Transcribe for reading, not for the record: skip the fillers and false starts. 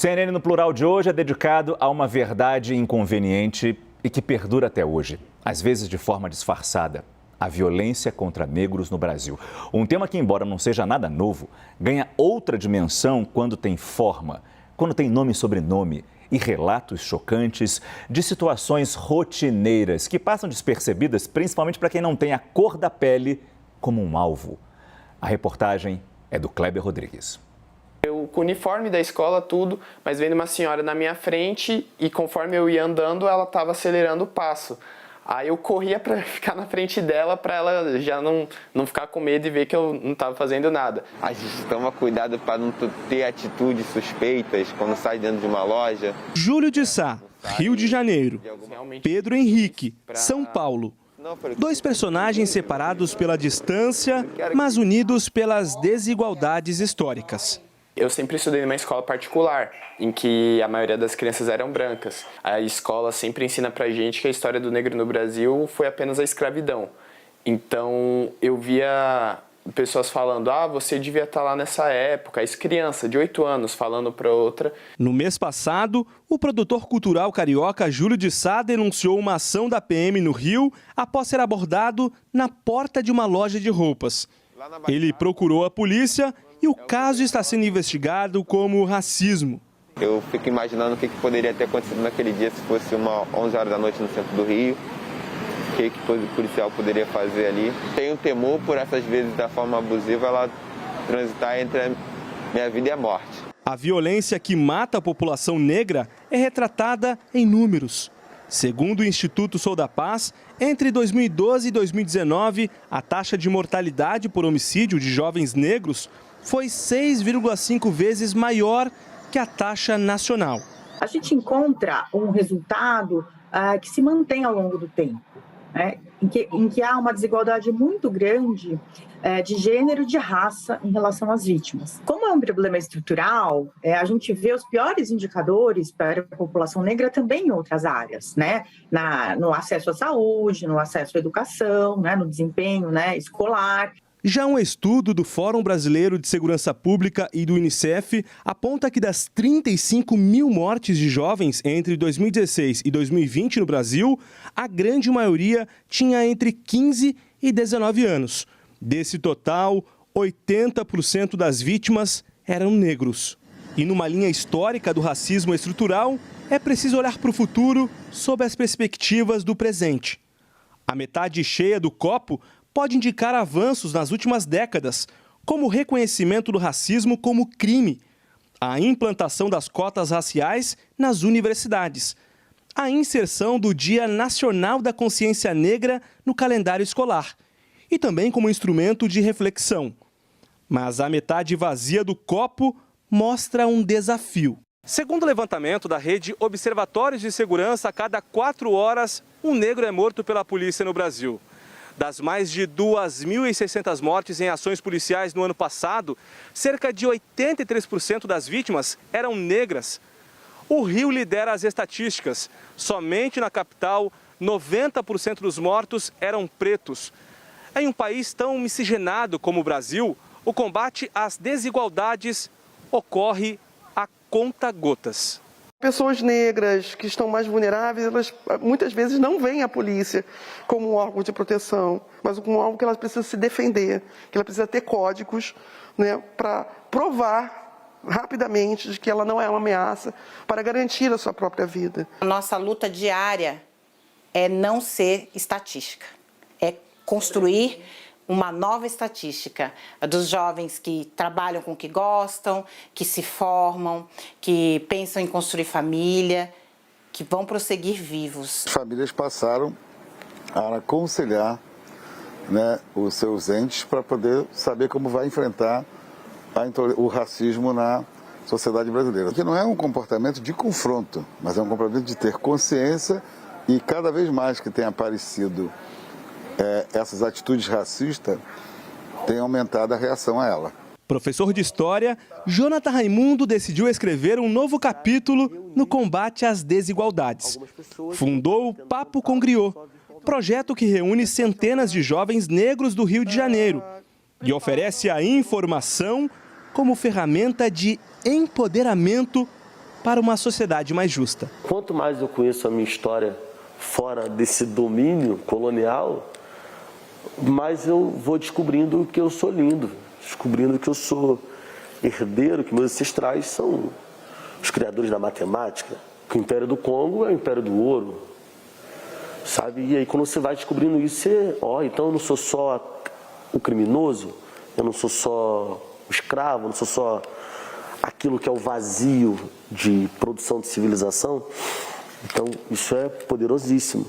CNN no Plural de hoje é dedicado a uma verdade inconveniente e que perdura até hoje, às vezes de forma disfarçada: a violência contra negros no Brasil. Um tema que, embora não seja nada novo, ganha outra dimensão quando tem forma, quando tem nome e sobrenome e relatos chocantes de situações rotineiras que passam despercebidas, principalmente para quem não tem a cor da pele como um alvo. A reportagem é do Kleber Rodrigues. Eu com o uniforme da escola, tudo, mas vendo uma senhora na minha frente e conforme eu ia andando, ela estava acelerando o passo. Aí eu corria para ficar na frente dela, para ela já não ficar com medo e ver que eu não estava fazendo nada. A gente toma cuidado para não ter atitudes suspeitas quando sai dentro de uma loja. Júlio de Sá, Rio de Janeiro. Pedro Henrique, São Paulo. Dois personagens separados pela distância, mas unidos pelas desigualdades históricas. Eu sempre estudei numa escola particular, em que a maioria das crianças eram brancas. A escola sempre ensina pra gente que a história do negro no Brasil foi apenas a escravidão. Então eu via pessoas falando: você devia estar lá nessa época. As crianças de 8 anos falando para outra. No mês passado, o produtor cultural carioca Júlio de Sá denunciou uma ação da PM no Rio após ser abordado na porta de uma loja de roupas. Ele procurou a polícia e o caso está sendo investigado como racismo. Eu fico imaginando o que poderia ter acontecido naquele dia se fosse 11 horas da noite no centro do Rio. O que o policial poderia fazer ali. Tenho temor por essas vezes da forma abusiva ela transitar entre a minha vida e a morte. A violência que mata a população negra é retratada em números. Segundo o Instituto Sou da Paz, entre 2012 e 2019, a taxa de mortalidade por homicídio de jovens negros foi 6,5 vezes maior que a taxa nacional. A gente encontra um resultado que se mantém ao longo do tempo, né? em que há uma desigualdade muito grande de gênero e de raça em relação às vítimas. Como é um problema estrutural, a gente vê os piores indicadores para a população negra também em outras áreas, né? No acesso à saúde, no acesso à educação, né? No desempenho, né? escolar. Já um estudo do Fórum Brasileiro de Segurança Pública e do Unicef aponta que das 35 mil mortes de jovens entre 2016 e 2020 no Brasil, a grande maioria tinha entre 15 e 19 anos. Desse total, 80% das vítimas eram negros. E numa linha histórica do racismo estrutural, é preciso olhar para o futuro sob as perspectivas do presente. A metade cheia do copo pode indicar avanços nas últimas décadas, como o reconhecimento do racismo como crime, a implantação das cotas raciais nas universidades, a inserção do Dia Nacional da Consciência Negra no calendário escolar e também como instrumento de reflexão. Mas a metade vazia do copo mostra um desafio. Segundo o levantamento da rede Observatórios de Segurança, a cada 4 horas, um negro é morto pela polícia no Brasil. Das mais de 2.600 mortes em ações policiais no ano passado, cerca de 83% das vítimas eram negras. O Rio lidera as estatísticas. Somente na capital, 90% dos mortos eram pretos. Em um país tão miscigenado como o Brasil, o combate às desigualdades ocorre a conta-gotas. Pessoas negras que estão mais vulneráveis, elas muitas vezes não veem a polícia como um órgão de proteção, mas como algo que ela precisa se defender, que ela precisa ter códigos, né, para provar rapidamente de que ela não é uma ameaça, para garantir a sua própria vida. A nossa luta diária é não ser estatística, é construir uma nova estatística dos jovens que trabalham com o que gostam, que se formam, que pensam em construir família, que vão prosseguir vivos. As famílias passaram a aconselhar, né, os seus entes para poder saber como vai enfrentar o racismo na sociedade brasileira. Que não é um comportamento de confronto, mas é um comportamento de ter consciência e cada vez mais que tem aparecido essas atitudes racistas têm aumentado a reação a ela. Professor de História, Jonathan Raimundo decidiu escrever um novo capítulo no combate às desigualdades. Fundou o Papo com Griot, projeto que reúne centenas de jovens negros do Rio de Janeiro e oferece a informação como ferramenta de empoderamento para uma sociedade mais justa. Quanto mais eu conheço a minha história fora desse domínio colonial, mais eu vou descobrindo que eu sou lindo, descobrindo que eu sou herdeiro, que meus ancestrais são os criadores da matemática, que o Império do Congo é o Império do Ouro, sabe? E aí quando você vai descobrindo isso, você, então eu não sou só o criminoso, eu não sou só o escravo, eu não sou só aquilo que é o vazio de produção de civilização. Então isso é poderosíssimo.